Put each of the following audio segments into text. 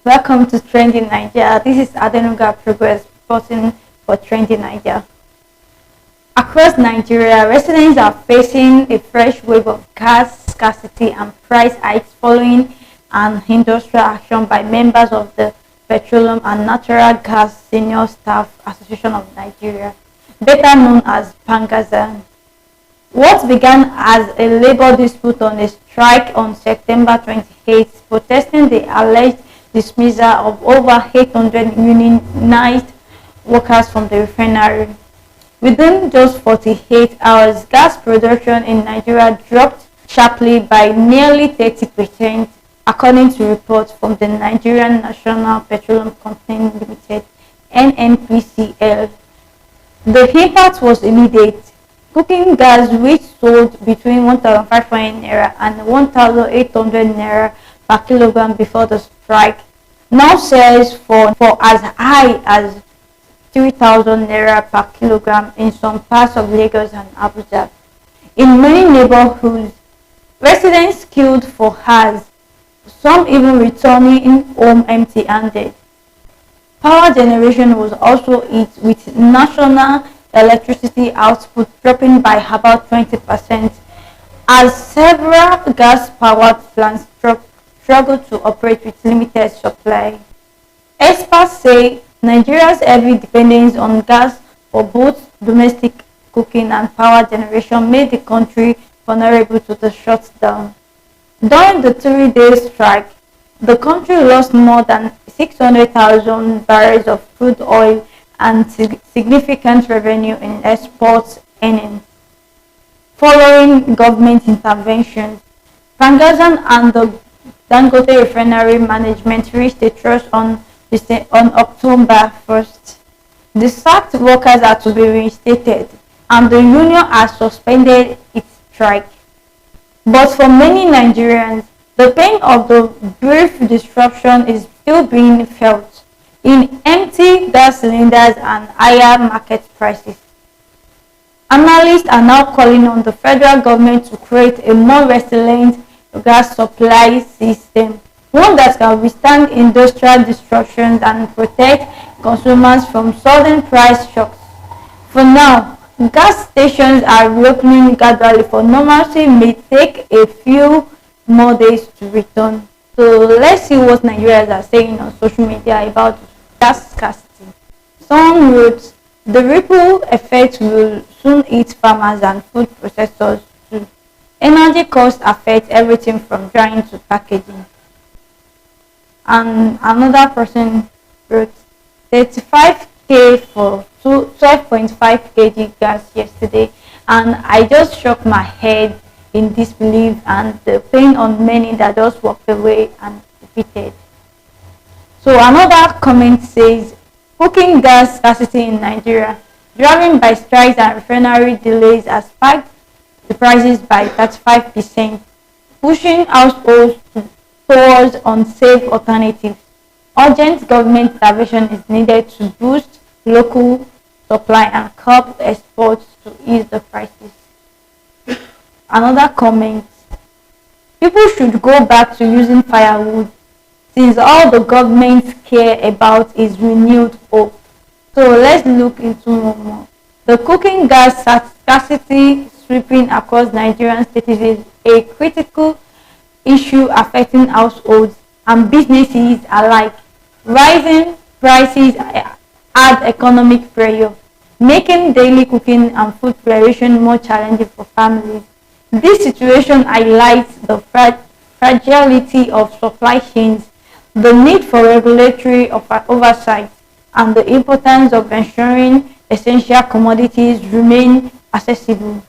Welcome to Trending Nigeria. This is Adenuga Progress reporting for Trending Nigeria. Across Nigeria, residents are facing a fresh wave of gas scarcity and price hikes following an industrial action by members of the Petroleum and Natural Gas Senior Staff Association of Nigeria, better known as Pangazan. What began as a labor dispute on a strike on September 28, protesting the alleged dismissal of over 800 unionized workers from the refinery. Within just 48 hours, gas production in Nigeria dropped sharply by nearly 30%, according to reports from the Nigerian National Petroleum Company Limited (NNPCL). The impact was immediate. Cooking gas, which sold between 1,500 naira and 1,800 naira per kilogram before the strike, now sells for as high as 3,000 naira per kilogram in some parts of Lagos and Abuja. In many neighborhoods, residents queued for hours, some even returning home empty-handed. Power generation was also hit, with national electricity output dropping by about 20%, as several gas-powered plants struggle to operate with limited supply. Experts say Nigeria's heavy dependence on gas for both domestic cooking and power generation made the country vulnerable to the shutdown. During the 3-day strike, the country lost more than 600,000 barrels of crude oil and significant revenue in exports earnings. Following government interventions, Pangazan and the Dangote refinery management reached a truce on October 1st. The sacked workers are to be reinstated, and the union has suspended its strike. But for many Nigerians, the pain of the brief disruption is still being felt in empty gas cylinders and higher market prices. Analysts are now calling on the federal government to create a more resilient gas supply system, one that can withstand industrial disruptions and protect consumers from sudden price shocks. For now, gas stations are reopening gradually, for normalcy may take a few more days to return. So let's see what Nigerians are saying on social media about gas scarcity. Someone wrote, the ripple effect will soon hit farmers and food processors too. Energy costs affect everything from drying to packaging. And another person wrote, 35k for 12.5 kg gas yesterday, and I just shook my head in disbelief and the pain on many that just walked away and defeated. So another comment says, cooking gas scarcity in Nigeria, driven by strikes and refinery delays, has spiked the prices by 35%, pushing households towards unsafe alternatives. Urgent government intervention is needed to boost local supply and curb exports to ease the prices. Another comment, people should go back to using firewood, since all the governments care about is renewed hope. So let's look into more. The cooking gas scarcity sweeping across Nigerian states is a critical issue affecting households and businesses alike. Rising prices add economic pressure, making daily cooking and food preparation more challenging for families. This situation highlights the fragility of supply chains, the need for regulatory oversight, and the importance of ensuring essential commodities remain accessible.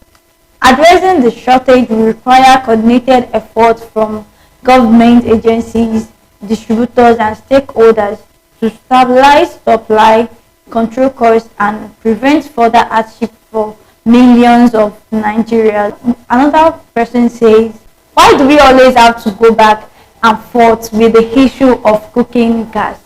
Addressing the shortage will require coordinated efforts from government agencies, distributors, and stakeholders to stabilize supply, control costs, and prevent further hardship for millions of Nigerians. Another person says, why do we always have to go back and forth with the issue of cooking gas?